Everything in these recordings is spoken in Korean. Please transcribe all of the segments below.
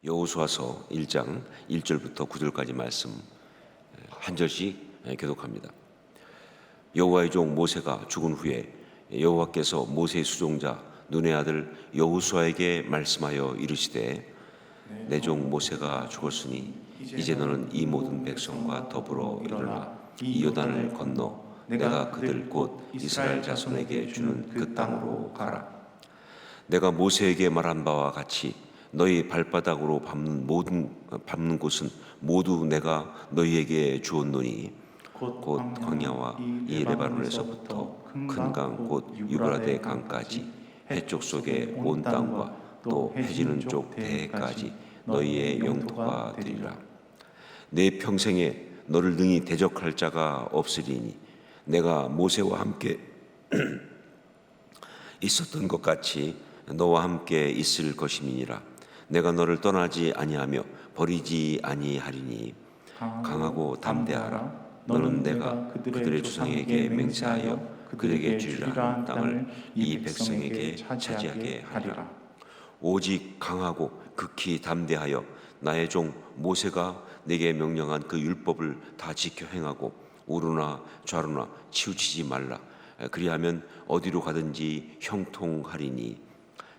여호수아서 1장 1절부터 9절까지 말씀 한 절씩 교독합니다. 여호와의 종 모세가 죽은 후에 여호와께서 모세의 수종자 눈의 아들 여호수아에게 말씀하여 이르시되 내 종 모세가 죽었으니 이제 너는 이 모든 백성과 더불어 일어나 이 요단을 건너 내가 그들 곧 이스라엘 자손에게 주는 그 땅으로 가라. 내가 모세에게 말한 바와 같이 너희 발바닥으로 밟는 곳은 모두 내가 너희에게 주었노니 곧 광야와 이 레바논에서부터 큰 강 곧 유브라데 강까지 해쪽 속의 온 땅과 또 해지는 쪽 대해까지 너희의 영토가 되리라. 내 평생에 너를 능히 대적할 자가 없으리니 내가 모세와 함께 있었던 것 같이 너와 함께 있을 것임이니라. 내가 너를 떠나지 아니하며 버리지 아니하리니 강하고 담대하라. 너는 내가 그들의 조상에게 맹세하여 그들에게 주리라 한 땅을 이 백성에게 차지하게 하리라. 오직 강하고 극히 담대하여 나의 종 모세가 내게 명령한 그 율법을 다 지켜 행하고 오르나 좌로나 치우치지 말라. 그리하면 어디로 가든지 형통하리니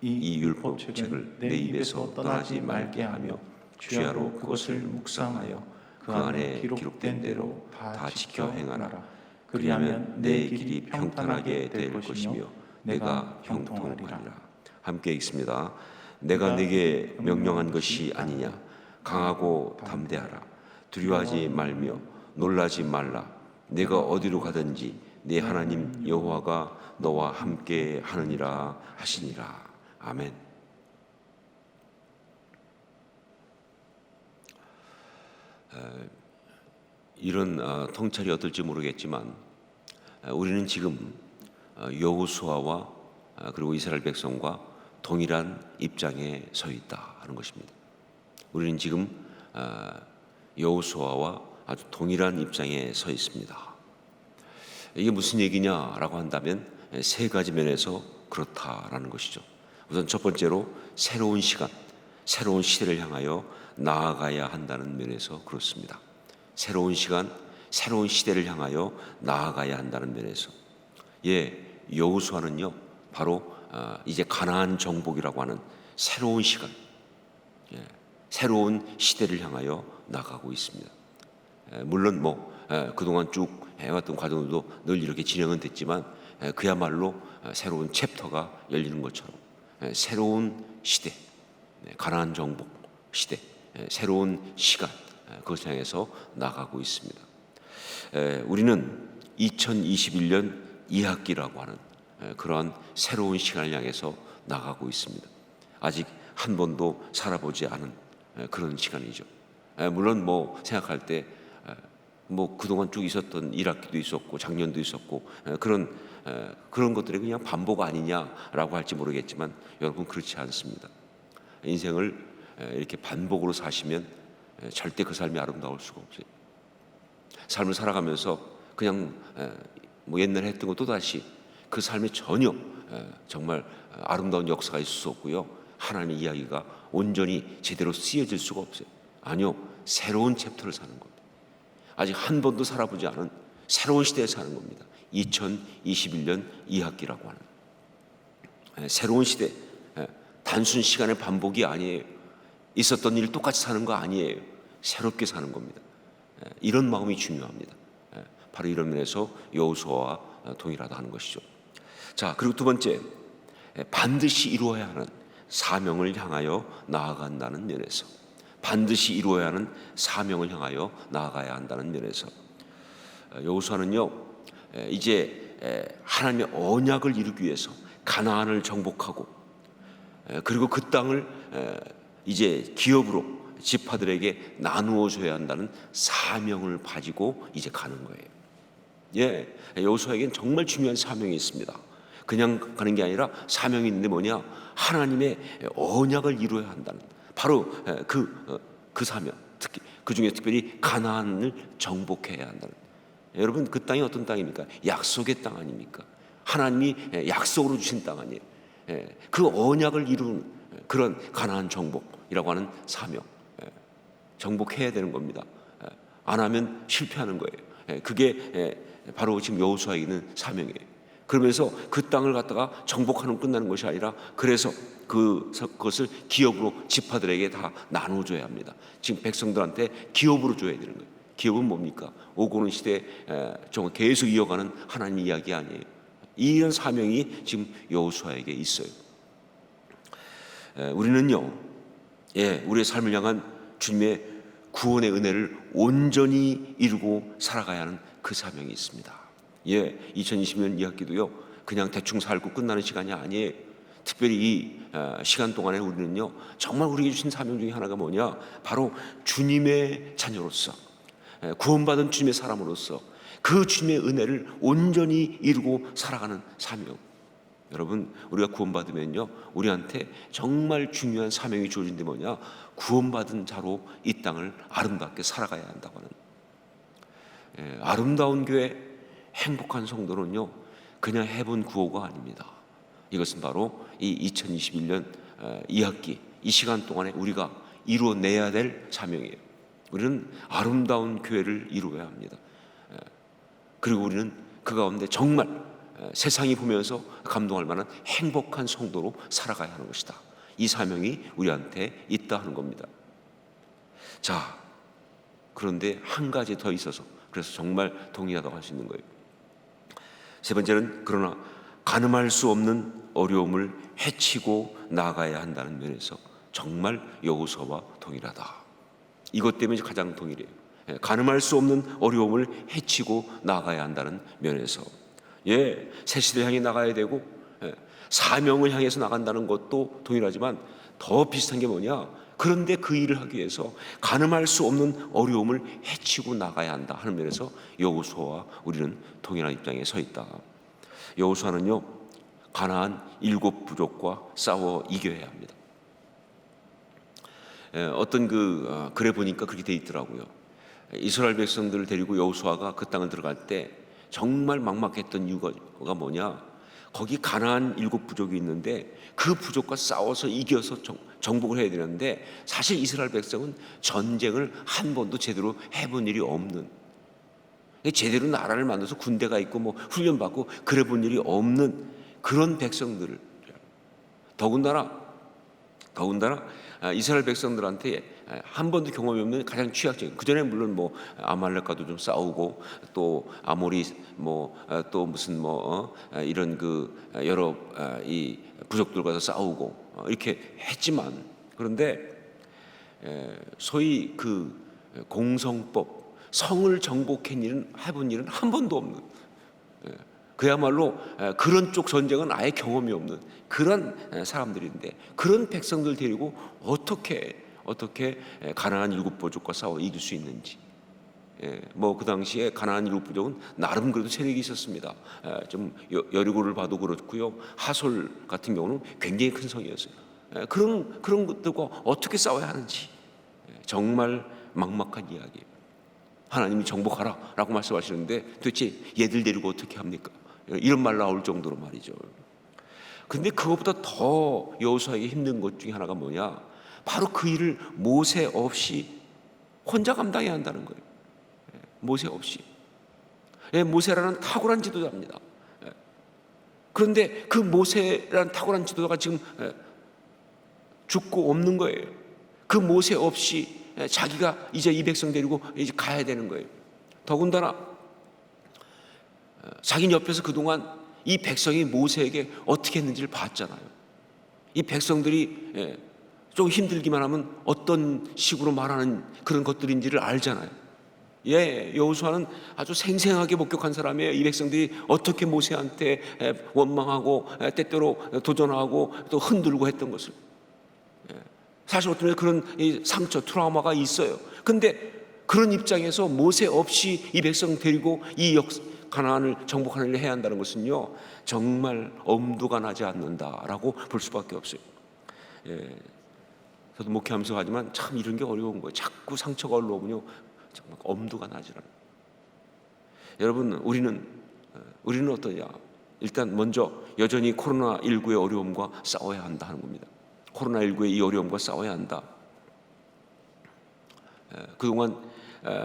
이 율법책을 내 입에서 떠나지 말게 하며 주야로 그것을 묵상하여 그 안에 기록된 대로 다 지켜 행하라. 그리하면 내 길이 평탄하게 될 것이며 내가 형통하리라. 함께 읽습니다. 내가 내게 명령한 것이 아니냐. 강하고 담대하라. 두려워하지 말며 놀라지 말라. 내가 어디로 가든지 네 하나님 여호와가 너와 함께 하느니라 하시니라. 아멘. 이런 통찰이 어떨지 모르겠지만 우리는 지금 여호수아와 그리고 이스라엘 백성과 동일한 입장에 서 있다 하는 것입니다. 우리는 지금 여호수아와 아주 동일한 입장에 서 있습니다. 이게 무슨 얘기냐라고 한다면 세 가지 면에서 그렇다라는 것이죠. 우선 첫 번째로 새로운 시간, 새로운 시대를 향하여 나아가야 한다는 면에서 그렇습니다. 새로운 시간, 새로운 시대를 향하여 나아가야 한다는 면에서 여호수아는요 바로 이제 가나안 정복이라고 하는 새로운 시간, 새로운 시대를 향하여 나가고 있습니다. 물론 그동안 쭉 해왔던 과정도 늘 이렇게 진행은 됐지만 그야말로 새로운 챕터가 열리는 것처럼 새로운 시대, 가나안 정복 시대, 새로운 시간, 그것을 향해서 나가고 있습니다. 우리는 2021년 2학기라고 하는 그러한 새로운 시간을 향해서 나가고 있습니다. 아직 한 번도 살아보지 않은 그런 시간이죠. 물론 생각할 때 그동안 쭉 있었던 1학기도 있었고 작년도 있었고 그런 것들이 그냥 반복 아니냐라고 할지 모르겠지만 여러분 그렇지 않습니다. 인생을 이렇게 반복으로 사시면 절대 그 삶이 아름다울 수가 없어요. 삶을 살아가면서 그냥 옛날에 했던 거 또다시 그 삶에 전혀 정말 아름다운 역사가 있을 수 없고요. 하나님의 이야기가 온전히 제대로 쓰여질 수가 없어요. 아니요, 새로운 챕터를 사는 겁니다. 아직 한 번도 살아보지 않은 새로운 시대에 사는 겁니다. 2021년 2학기라고 하는 새로운 시대, 단순 시간의 반복이 아니에요. 있었던 일 똑같이 사는 거 아니에요. 새롭게 사는 겁니다. 이런 마음이 중요합니다. 바로 이런 면에서 여호수아와 동일하다 하는 것이죠. 자, 그리고 두 번째, 반드시 이루어야 하는 사명을 향하여 나아간다는 면에서, 반드시 이루어야 하는 사명을 향하여 나아가야 한다는 면에서 여호수아는요 이제 하나님의 언약을 이루기 위해서 가나안을 정복하고 그리고 그 땅을 이제 기업으로 지파들에게 나누어 줘야 한다는 사명을 가지고 이제 가는 거예요. 여호수아에게는 정말 중요한 사명이 있습니다. 그냥 가는 게 아니라 사명이 있는데 뭐냐? 하나님의 언약을 이루어야 한다는 바로 그 사명, 특히 그 중에 특별히 가나안을 정복해야 한다는. 여러분 그 땅이 어떤 땅입니까? 약속의 땅 아닙니까? 하나님이 약속으로 주신 땅 아니에요. 그 언약을 이루는 그런 가나안 정복이라고 하는 사명, 정복해야 되는 겁니다. 안 하면 실패하는 거예요. 그게 바로 지금 여호수아에게 있는 사명이에요. 그러면서 그 땅을 갖다가 정복하는 끝나는 것이 아니라, 그래서 그것을 기업으로 지파들에게 다 나눠줘야 합니다. 지금 백성들한테 기업으로 줘야 되는 거예요. 기업은 뭡니까? 오고 오는 시대에 정말 계속 이어가는 하나님 이야기 아니에요. 이런 사명이 지금 여호수아에게 있어요. 우리는요, 우리의 삶을 향한 주님의 구원의 은혜를 온전히 이루고 살아가야 하는 그 사명이 있습니다. 2020년 이 학기도요, 그냥 대충 살고 끝나는 시간이 아니에요. 특별히 이 시간 동안에 우리는요, 정말 우리에게 주신 사명 중에 하나가 뭐냐? 바로 주님의 자녀로서, 구원받은 주님의 사람으로서 그 주님의 은혜를 온전히 이루고 살아가는 사명. 여러분, 우리가 구원받으면요, 우리한테 정말 중요한 사명이 주어진데 뭐냐? 구원받은 자로 이 땅을 아름답게 살아가야 한다고 하는, 아름다운 교회, 행복한 성도는요, 그냥 해본 구호가 아닙니다. 이것은 바로 이 2021년 이 학기, 이 시간 동안에 우리가 이루어내야 될 사명이에요. 우리는 아름다운 교회를 이루어야 합니다. 그리고 우리는 그 가운데 정말 세상이 보면서 감동할 만한 행복한 성도로 살아가야 하는 것이다. 이 사명이 우리한테 있다 하는 겁니다. 자, 그런데 한 가지 더 있어서, 그래서 정말 동의하다고 할 수 있는 거예요. 세 번째는, 그러나 가늠할 수 없는 어려움을 헤치고 나가야 한다는 면에서 정말 여호수아와 동일하다. 이것 때문에 가장 동일해요. 가늠할 수 없는 어려움을 헤치고 나가야 한다는 면에서, 새 시대를 향해 나가야 되고, 사명을 향해서 나간다는 것도 동일하지만 더 비슷한 게 뭐냐? 그런데 그 일을 하기 위해서 가늠할 수 없는 어려움을 헤치고 나가야 한다 하는 면에서 여호수아와 우리는 동일한 입장에 서 있다. 여호수아는요, 가나안 7 부족과 싸워 이겨야 합니다. 어떤 글에 보니까 그렇게 돼 있더라고요. 이스라엘 백성들을 데리고 여호수아가 그 땅을 들어갈 때 정말 막막했던 이유가 뭐냐? 거기 가나안 7 부족이 있는데 그 부족과 싸워서 이겨서 정복을 해야 되는데, 사실 이스라엘 백성은 전쟁을 한 번도 제대로 해본 일이 없는, 제대로 나라를 만들어서 군대가 있고 뭐 훈련받고 그래 본 일이 없는 그런 백성들을, 더군다나 이스라엘 백성들한테 한 번도 경험이 없는 가장 취약적인, 그 전에 물론 뭐 아말렉과도 좀 싸우고 또 아모리 또 무슨 이런 여러 이 부족들과도 싸우고 이렇게 했지만, 그런데 소위 공성법, 성을 해본 일은 한 번도 없는, 그야말로 그런 쪽 전쟁은 아예 경험이 없는 그런 사람들인데, 그런 백성들 데리고 어떻게 가나안 7 부족과 싸워 이길 수 있는지. 그 당시에 가나안 7 부족은 나름 그래도 세력이 있었습니다. 좀 여리고를 봐도 그렇고요, 하솔 같은 경우는 굉장히 큰 성이었어요. 그런 것들과 어떻게 싸워야 하는지 정말 막막한 이야기예요. 하나님이 정복하라 라고 말씀하시는데 도대체 얘들 데리고 어떻게 합니까? 이런 말 나올 정도로 말이죠. 근데 그것보다 더 여호수아에게 힘든 것 중에 하나가 뭐냐? 바로 그 일을 모세 없이 혼자 감당해야 한다는 거예요. 모세 없이. 모세라는 탁월한 지도자입니다. 그런데 그 모세라는 탁월한 지도자가 지금 죽고 없는 거예요. 그 모세 없이 자기가 이제 이 백성 데리고 이제 가야 되는 거예요. 더군다나 자기 옆에서 그동안 이 백성이 모세에게 어떻게 했는지를 봤잖아요. 이 백성들이 좀 힘들기만 하면 어떤 식으로 말하는 그런 것들인지를 알잖아요. 여호수아는 아주 생생하게 목격한 사람이에요. 이 백성들이 어떻게 모세한테 원망하고 때때로 도전하고 또 흔들고 했던 것을. 사실 어떤 그런 상처, 트라우마가 있어요. 근데 그런 입장에서 모세 없이 이 백성 데리고 가나안을 정복하는 일을 해야 한다는 것은요, 정말 엄두가 나지 않는다라고 볼 수밖에 없어요. 저도 목회하면서 하지만 참 이런 게 어려운 거예요. 자꾸 상처가 올라오면요, 정말 엄두가 나지 않아요. 여러분, 우리는 어떠냐? 일단 먼저 여전히 코로나19의 어려움과 싸워야 한다 하는 겁니다. 코로나19의 이 어려움과 싸워야 한다. 그동안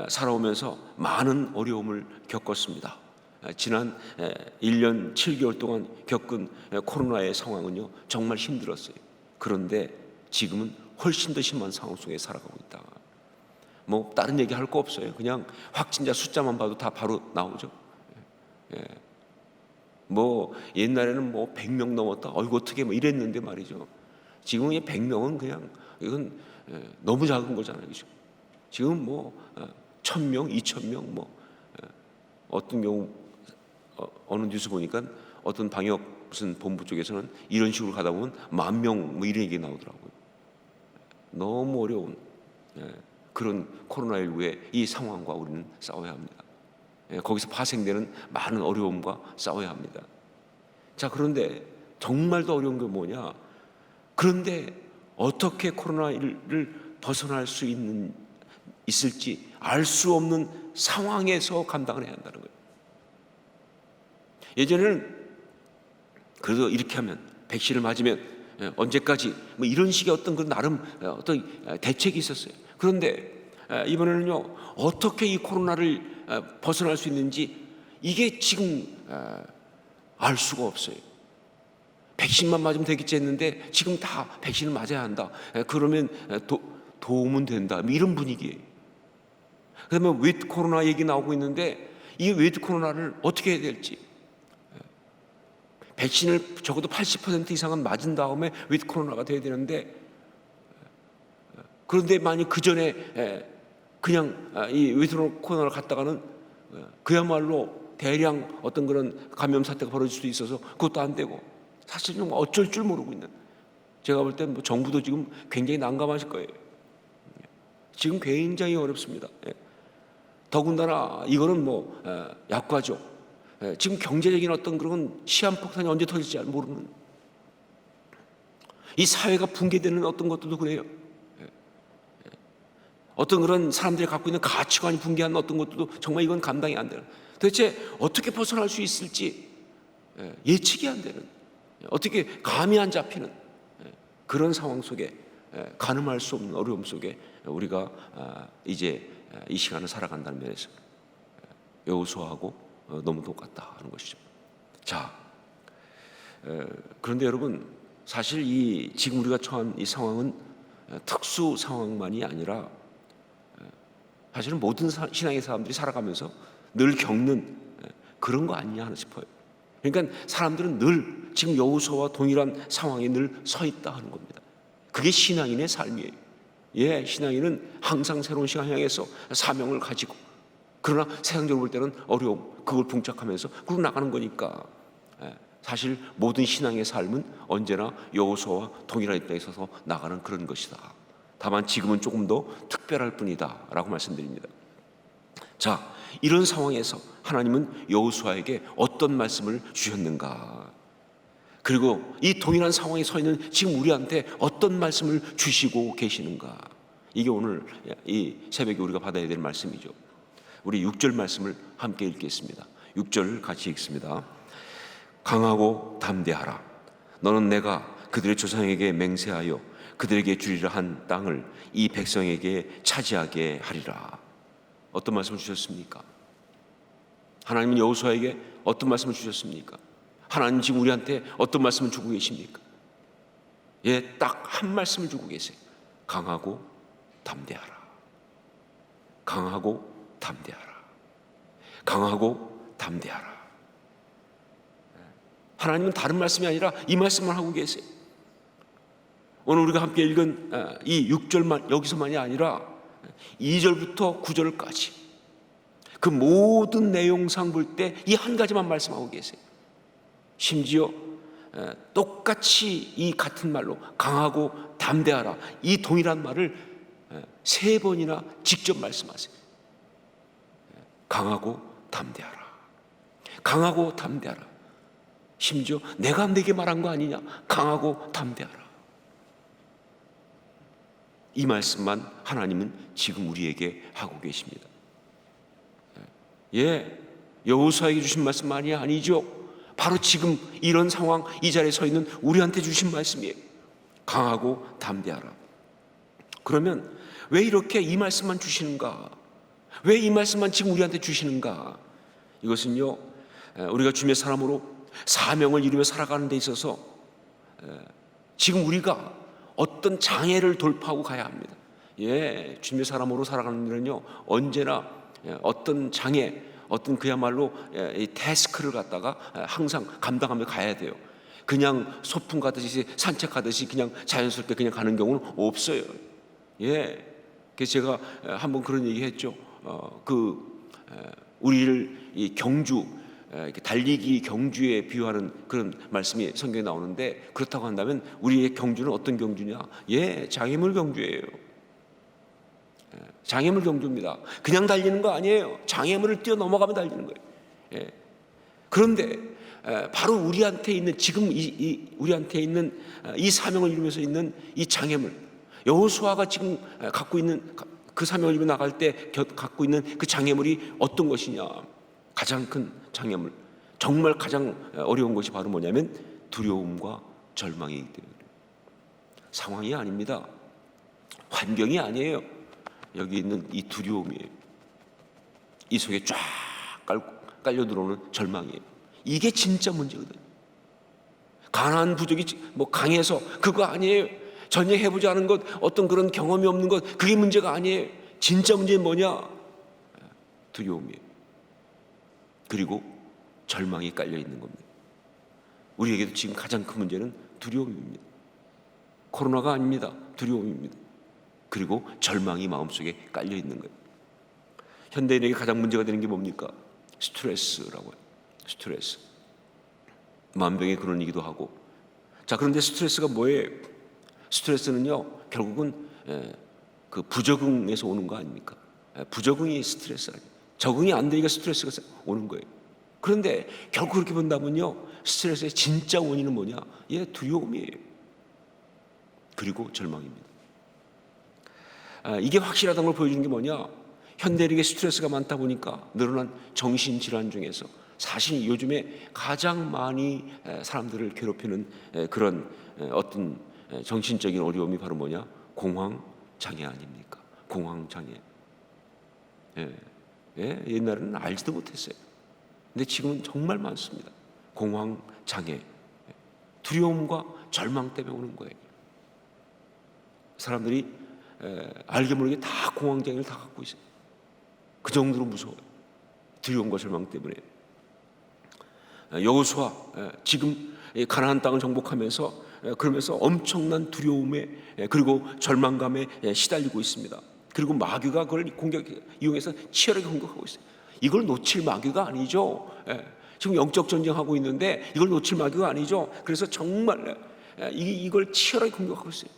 살아오면서 많은 어려움을 겪었습니다. 지난 1년 7개월 동안 겪은 코로나의 상황은요, 정말 힘들었어요. 그런데 지금은 훨씬 더 심한 상황 속에 살아가고 있다. 뭐 다른 얘기 할 거 없어요. 그냥 확진자 숫자만 봐도 다 바로 나오죠. 뭐 옛날에는 뭐 100명 넘었다, 어이구 어떻게 뭐 이랬는데 말이죠. 지금 이 100명은 그냥 이건 너무 작은 거잖아요. 그죠? 지금 뭐 1000명, 2000명 뭐 어떤 경우 어느 뉴스 보니까 어떤 방역 무슨 본부 쪽에서는 이런 식으로 가다 보면 10,000명 뭐 이런 얘기 나오더라고요. 너무 어려운 그런 코로나19의 이 상황과 우리는 싸워야 합니다. 거기서 파생되는 많은 어려움과 싸워야 합니다. 자, 그런데 정말 더 어려운 게 뭐냐? 그런데 어떻게 코로나를 벗어날 수 있을지 알 수 없는 상황에서 감당을 해야 한다는 거예요. 예전에는 그래도 이렇게 하면 백신을 맞으면 언제까지 뭐 이런 식의 어떤 그 나름 어떤 대책이 있었어요. 그런데 이번에는요, 어떻게 이 코로나를 벗어날 수 있는지 이게 지금 알 수가 없어요. 백신만 맞으면 되겠지 했는데 지금 다 백신을 맞아야 한다. 그러면 도움은 된다. 이런 분위기예요. 그러면 위드 코로나 얘기 나오고 있는데 이 위드 코로나를 어떻게 해야 될지, 백신을 적어도 80% 이상은 맞은 다음에 위드 코로나가 돼야 되는데, 그런데 만약 그 전에 그냥 이 위드 코로나를 갖다가는 그야말로 대량 어떤 그런 감염 사태가 벌어질 수도 있어서 그것도 안 되고, 사실 좀 어쩔 줄 모르고 있는, 제가 볼 때 뭐 정부도 지금 굉장히 난감하실 거예요. 지금 굉장히 어렵습니다. 더군다나 이거는 뭐 약과죠. 지금 경제적인 어떤 그런 시한폭탄이 언제 터질지 모르는, 이 사회가 붕괴되는 어떤 것들도 그래요. 어떤 그런 사람들이 갖고 있는 가치관이 붕괴하는 어떤 것들도 정말 이건 감당이 안 되는, 도대체 어떻게 벗어날 수 있을지 예측이 안 되는, 어떻게 감이 안 잡히는 그런 상황 속에, 가늠할 수 없는 어려움 속에 우리가 이제 이 시간을 살아간다는 면에서 여호수아하고 너무 똑같다 하는 것이죠. 자, 그런데 여러분, 사실 이 지금 우리가 처한 이 상황은 특수 상황만이 아니라 사실은 모든 신앙의 사람들이 살아가면서 늘 겪는 그런 거 아니냐 하나 싶어요. 그러니까 사람들은 늘 지금 여호수아와 동일한 상황에 늘 서 있다 하는 겁니다. 그게 신앙인의 삶이에요. 신앙인은 항상 새로운 시간 향해서 사명을 가지고, 그러나 세상적으로 볼 때는 어려움, 그걸 봉착하면서 그러고 나가는 거니까, 사실 모든 신앙의 삶은 언제나 여호수아와 동일한 입장에 서서 나가는 그런 것이다. 다만 지금은 조금 더 특별할 뿐이다 라고 말씀드립니다. 자, 이런 상황에서 하나님은 여호수아에게 어떤 말씀을 주셨는가, 그리고 이 동일한 상황에 서 있는 지금 우리한테 어떤 말씀을 주시고 계시는가, 이게 오늘 이 새벽에 우리가 받아야 될 말씀이죠. 우리 6절 말씀을 함께 읽겠습니다. 6절 같이 읽습니다. 강하고 담대하라. 너는 내가 그들의 조상에게 맹세하여 그들에게 주리라 한 땅을 이 백성에게 차지하게 하리라. 어떤 말씀을 주셨습니까? 하나님은 여호수아에게 어떤 말씀을 주셨습니까? 하나님 지금 우리한테 어떤 말씀을 주고 계십니까? 딱 한 말씀을 주고 계세요. 강하고 담대하라. 강하고 담대하라. 강하고 담대하라. 하나님은 다른 말씀이 아니라 이 말씀을 하고 계세요. 오늘 우리가 함께 읽은 이 6절만 여기서만이 아니라 2절부터 9절까지 그 모든 내용상 볼 때 이 한 가지만 말씀하고 계세요. 심지어 똑같이 이 같은 말로 강하고 담대하라, 이 동일한 말을 3번이나 직접 말씀하세요. 강하고 담대하라. 강하고 담대하라. 심지어 내가 내게 말한 거 아니냐. 강하고 담대하라. 이 말씀만 하나님은 지금 우리에게 하고 계십니다. 여호수아에게 주신 말씀만이 아니죠. 바로 지금 이런 상황, 이 자리에 서 있는 우리한테 주신 말씀이에요. 강하고 담대하라. 그러면 왜 이렇게 이 말씀만 주시는가? 왜 이 말씀만 지금 우리한테 주시는가? 이것은요, 우리가 주님의 사람으로 사명을 이루며 살아가는 데 있어서 지금 우리가 어떤 장애를 돌파하고 가야 합니다. 주님의 사람으로 살아가는 일은요, 언제나 어떤 장애, 어떤 그야말로 이 태스크를 갖다가 항상 감당하며 가야 돼요. 그냥 소풍 가듯이 산책하듯이 그냥 자연스럽게 그냥 가는 경우는 없어요. 그래서 제가 한번 그런 얘기했죠. 우리를 이 경주, 달리기 경주에 비유하는 그런 말씀이 성경에 나오는데, 그렇다고 한다면 우리의 경주는 어떤 경주냐? 장애물 경주예요. 장애물 경주입니다. 그냥 달리는 거 아니에요. 장애물을 뛰어넘어가며 달리는 거예요. 그런데 바로 우리한테 있는 지금 우리한테 있는 이 사명을 이루면서 있는 이 장애물, 여호수아가 지금 갖고 있는 그 사명을 이루어 나갈 때 갖고 있는 그 장애물이 어떤 것이냐? 가장 큰 장애물, 정말 가장 어려운 것이 바로 뭐냐면 두려움과 절망이기 때문에. 상황이 아닙니다. 환경이 아니에요. 여기 있는 이 두려움이에요. 이 속에 쫙 깔려 들어오는 절망이에요. 이게 진짜 문제거든요. 가나안 부족이 뭐 강해서 그거 아니에요. 전쟁해보지 않은 것, 어떤 그런 경험이 없는 것, 그게 문제가 아니에요. 진짜 문제는 뭐냐? 두려움이에요. 그리고 절망이 깔려 있는 겁니다. 우리에게도 지금 가장 큰 문제는 두려움입니다. 코로나가 아닙니다. 두려움입니다. 그리고 절망이 마음속에 깔려 있는 거예요. 현대인에게 가장 문제가 되는 게 뭡니까? 스트레스라고 해요. 스트레스. 만병의 근원이기도 하고. 자, 그런데 스트레스가 뭐예요? 스트레스는요, 결국은 그 부적응에서 오는 거 아닙니까? 부적응이 스트레스 아니에요. 적응이 안 되니까 스트레스가 오는 거예요. 그런데 결국 그렇게 본다면요, 스트레스의 진짜 원인은 뭐냐? 두려움이에요. 그리고 절망입니다. 이게 확실하다는 걸 보여주는 게 뭐냐? 현대인에게 스트레스가 많다 보니까 늘어난 정신질환 중에서 사실 요즘에 가장 많이 사람들을 괴롭히는 그런 어떤 정신적인 어려움이 바로 뭐냐? 공황장애 아닙니까? 공황장애. 옛날에는 알지도 못했어요. 근데 지금은 정말 많습니다. 공황장애. 두려움과 절망 때문에 오는 거예요. 사람들이 알게 모르게 다 공황장애를 다 갖고 있어요. 그 정도로 무서워요. 두려움과 절망 때문에. 여호수아 지금 가나안 땅을 정복하면서 그러면서 엄청난 두려움에 그리고 절망감에 시달리고 있습니다. 그리고 마귀가 그걸 이용해서 치열하게 공격하고 있어요. 이걸 놓칠 마귀가 아니죠. 지금 영적 전쟁하고 있는데 이걸 놓칠 마귀가 아니죠. 그래서 정말 이걸 치열하게 공격하고 있어요.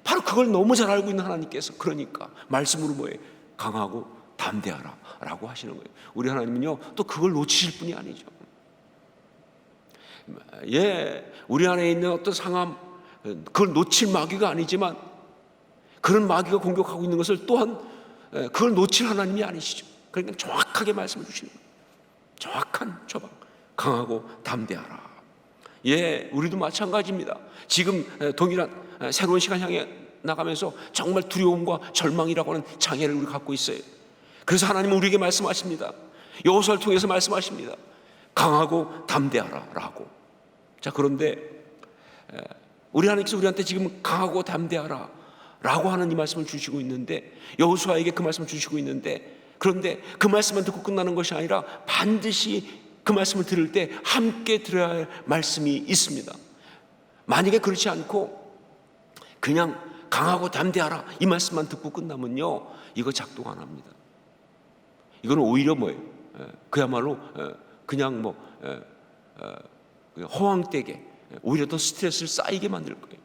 바로 그걸 너무 잘 알고 있는 하나님께서 그러니까 말씀으로 뭐예요? 강하고 담대하라 라고 하시는 거예요. 우리 하나님은요, 또 그걸 놓치실 분이 아니죠. 우리 안에 있는 어떤 상함, 그걸 놓칠 마귀가 아니지만 그런 마귀가 공격하고 있는 것을 또한 그걸 놓칠 하나님이 아니시죠. 그러니까 정확하게 말씀을 주시는 거예요. 정확한 처방, 강하고 담대하라. 우리도 마찬가지입니다. 지금 동일한 새로운 시간 향해 나가면서 정말 두려움과 절망이라고 하는 장애를 우리 갖고 있어요. 그래서 하나님은 우리에게 말씀하십니다. 여호수아를 통해서 말씀하십니다. 강하고 담대하라 라고. 자, 그런데 우리 하나님께서 우리한테 지금 강하고 담대하라 라고 하는 이 말씀을 주시고 있는데, 여호수아에게 그 말씀을 주시고 있는데, 그런데 그 말씀만 듣고 끝나는 것이 아니라 반드시 그 말씀을 들을 때 함께 들어야 할 말씀이 있습니다. 만약에 그렇지 않고 그냥 강하고 담대하라 이 말씀만 듣고 끝나면요, 이거 작동 안 합니다. 이거는 오히려 뭐예요? 그야말로 그냥 허황되게 오히려 더 스트레스를 쌓이게 만들 거예요.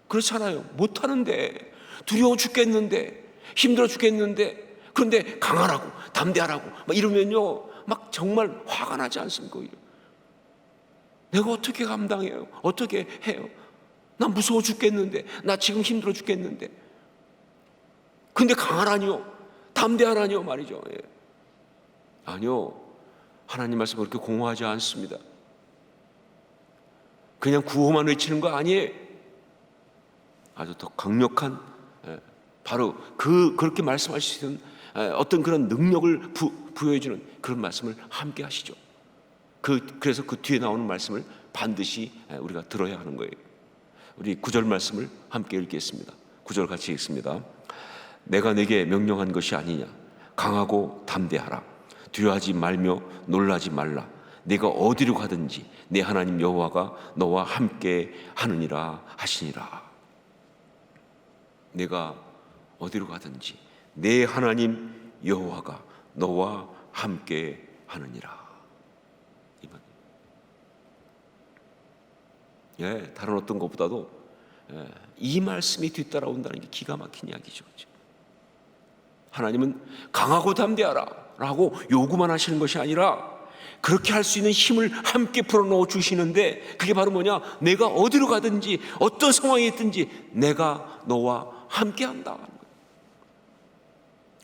그렇잖아요. 못하는데, 두려워 죽겠는데, 힘들어 죽겠는데, 그런데 강하라고 담대하라고 막 이러면요, 막 정말 화가 나지 않습니까? 오히려 내가 어떻게 감당해요? 어떻게 해요? 나 무서워 죽겠는데, 나 지금 힘들어 죽겠는데, 근데 강하라니요, 담대하라니요 말이죠. 아니요, 하나님 말씀 그렇게 공허하지 않습니다. 그냥 구호만 외치는 거 아니에요. 아주 더 강력한 바로 그렇게 말씀하실 수 있는 어떤 그런 능력을 부여해 주는 그런 말씀을 함께 하시죠. 그래서 그 뒤에 나오는 말씀을 반드시 우리가 들어야 하는 거예요. 우리 9절 말씀을 함께 읽겠습니다. 9절 같이 읽습니다. 내가 내게 명령한 것이 아니냐. 강하고 담대하라. 두려워하지 말며 놀라지 말라. 내가 어디로 가든지 내 하나님 여호와가 너와 함께 하느니라 하시니라. 내가 어디로 가든지 내 하나님 여호와가 너와 함께 하느니라. 다른 어떤 것보다도 이 말씀이 뒤따라온다는 게 기가 막힌 이야기죠. 하나님은 강하고 담대하라 라고 요구만 하시는 것이 아니라 그렇게 할 수 있는 힘을 함께 불어넣어 주시는데, 그게 바로 뭐냐? 내가 어디로 가든지 어떤 상황에 있든지 내가 너와 함께 한다.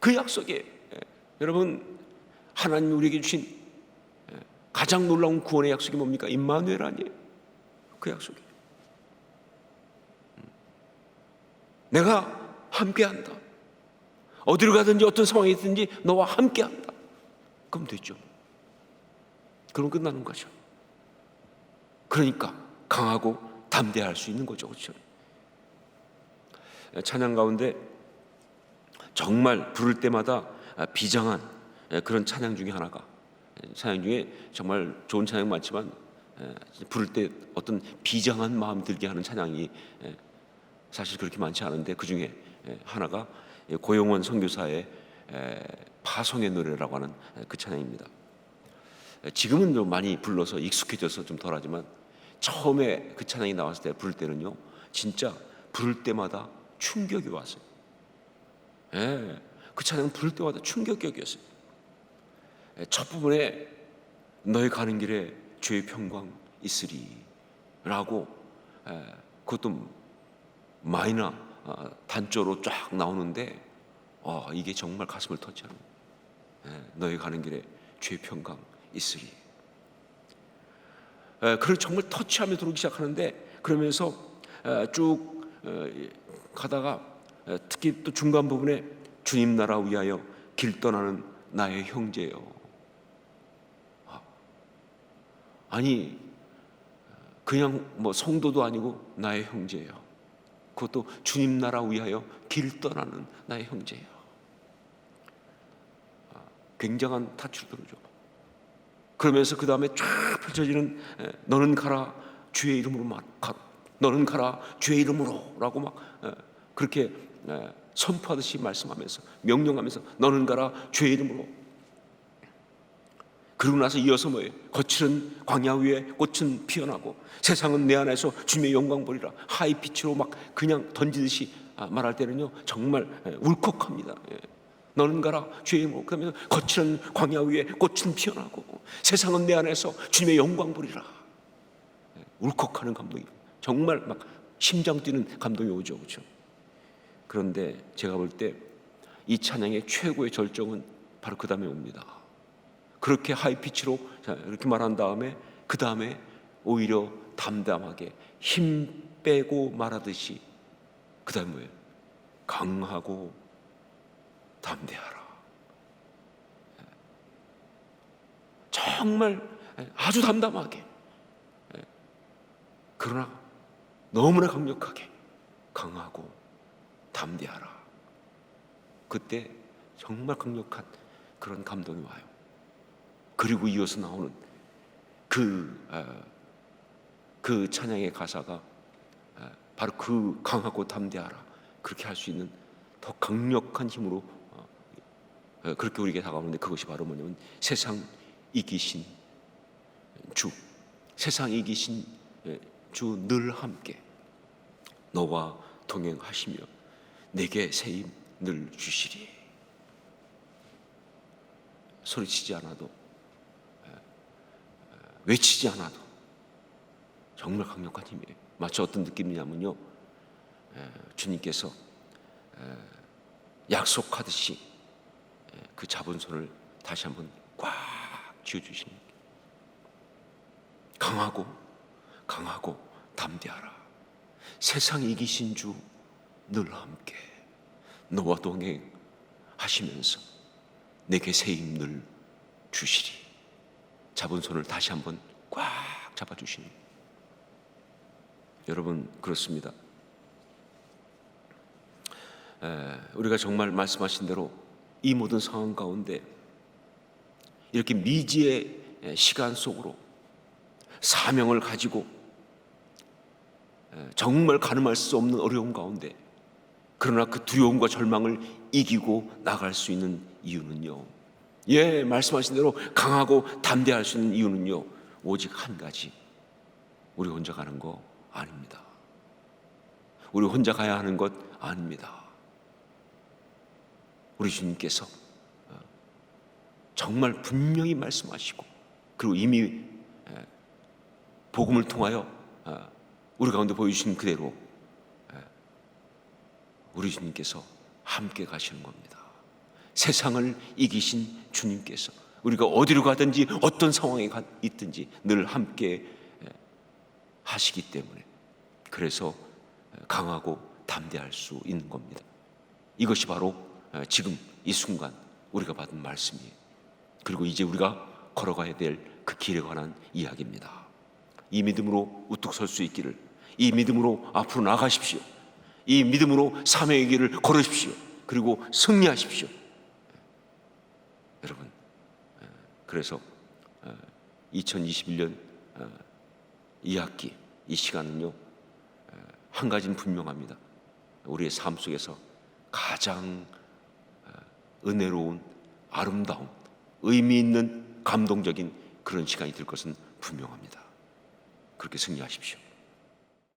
그 약속에 여러분, 하나님 우리에게 주신 가장 놀라운 구원의 약속이 뭡니까? 임마누엘 아니에요? 그 약속이 내가 함께한다. 어디로 가든지 어떤 상황에 있든지 너와 함께한다. 그럼 됐죠. 그럼 끝나는 거죠. 그러니까 강하고 담대할 수 있는 거죠. 그렇죠? 찬양 가운데 정말 부를 때마다 비장한 그런 찬양 중에 하나가, 찬양 중에 정말 좋은 찬양 많지만 부를 때 어떤 비장한 마음 들게 하는 찬양이 사실 그렇게 많지 않은데, 그 중에 하나가 고용원 선교사의 파송의 노래라고 하는 그 찬양입니다. 지금은 좀 많이 불러서 익숙해져서 좀 덜하지만 처음에 그 찬양이 나왔을 때 부를 때는요, 진짜 부를 때마다 충격이 왔어요. 그 찬양 부를 때마다 충격적이었어요. 첫 부분에 너의 가는 길에 주의 평강 있으리 라고, 그것도 마이너 단조로 쫙 나오는데 이게 정말 가슴을 터치하는 거예요. 너의 가는 길에 주의 평강 있으리. 그걸 정말 터치하며 들어오기 시작하는데, 그러면서 쭉 가다가 특히 또 중간 부분에 주님 나라 위하여 길 떠나는 나의 형제요. 아니 그냥 뭐 성도도 아니고 나의 형제예요. 그것도 주님 나라 위하여 길 떠나는 나의 형제예요. 굉장한 타치를 들어줘. 그러면서 그 다음에 쫙 펼쳐지는 너는 가라 주의 이름으로 가라. 너는 가라 주의 이름으로 라고 막 그렇게 선포하듯이 말씀하면서 명령하면서 너는 가라 주의 이름으로. 그러고 나서 이어서 뭐예요? 거칠은 광야 위에 꽃은 피어나고 세상은 내 안에서 주님의 영광 보리라. 하이피치로 막 그냥 던지듯이 말할 때는요 정말 울컥합니다. 너는 가라 주의 이름으로. 그러면 거칠은 광야 위에 꽃은 피어나고 세상은 내 안에서 주님의 영광 보리라. 울컥하는 감동이, 정말 막 심장 뛰는 감동이 오죠. 그렇죠? 그런데 제가 볼 때 이 찬양의 최고의 절정은 바로 그 다음에 옵니다. 그렇게 하이피치로 이렇게 말한 다음에 그 다음에 오히려 담담하게 힘 빼고 말하듯이 그 다음에 뭐예요? 강하고 담대하라. 정말 아주 담담하게, 그러나 너무나 강력하게 강하고 담대하라. 그때 정말 강력한 그런 감동이 와요. 그리고 이어서 나오는 그 찬양의 가사가 바로 그 강하고 담대하라, 그렇게 할 수 있는 더 강력한 힘으로 그렇게 우리에게 다가오는데, 그것이 바로 뭐냐면 세상 이기신 주, 세상 이기신 주 늘 함께 너와 동행하시며 내게 새 힘 늘 주시리. 소리치지 않아도, 외치지 않아도 정말 강력한 힘이에요. 마치 어떤 느낌이냐면요, 주님께서 약속하듯이 그 잡은 손을 다시 한번 꽉 쥐어주시는, 강하고 담대하라. 세상 이기신 주 늘 함께 너와 동행하시면서 내게 새 힘을 주시리. 잡은 손을 다시 한번 꽉 잡아주시니. 여러분, 그렇습니다. 우리가 정말 말씀하신 대로 이 모든 상황 가운데 이렇게 미지의 시간 속으로 사명을 가지고 정말 가늠할 수 없는 어려움 가운데, 그러나 그 두려움과 절망을 이기고 나갈 수 있는 이유는요, 말씀하신 대로 강하고 담대할 수 있는 이유는요, 오직 한 가지, 우리 혼자 가는 거 아닙니다. 우리 혼자 가야 하는 것 아닙니다. 우리 주님께서 정말 분명히 말씀하시고, 그리고 이미 복음을 통하여 우리 가운데 보여주신 그대로 우리 주님께서 함께 가시는 겁니다. 세상을 이기신 주님께서 우리가 어디로 가든지 어떤 상황에 있든지 늘 함께 하시기 때문에, 그래서 강하고 담대할 수 있는 겁니다. 이것이 바로 지금 이 순간 우리가 받은 말씀이에요. 그리고 이제 우리가 걸어가야 될 그 길에 관한 이야기입니다. 이 믿음으로 우뚝 설 수 있기를, 이 믿음으로 앞으로 나가십시오. 이 믿음으로 사명의 길을 걸으십시오. 그리고 승리하십시오. 여러분, 그래서 2021년 이 학기, 이 시간은요, 한 가지는 분명합니다. 우리의 삶 속에서 가장 은혜로운, 아름다운, 의미 있는 감동적인 그런 시간이 될 것은 분명합니다. 그렇게 승리하십시오.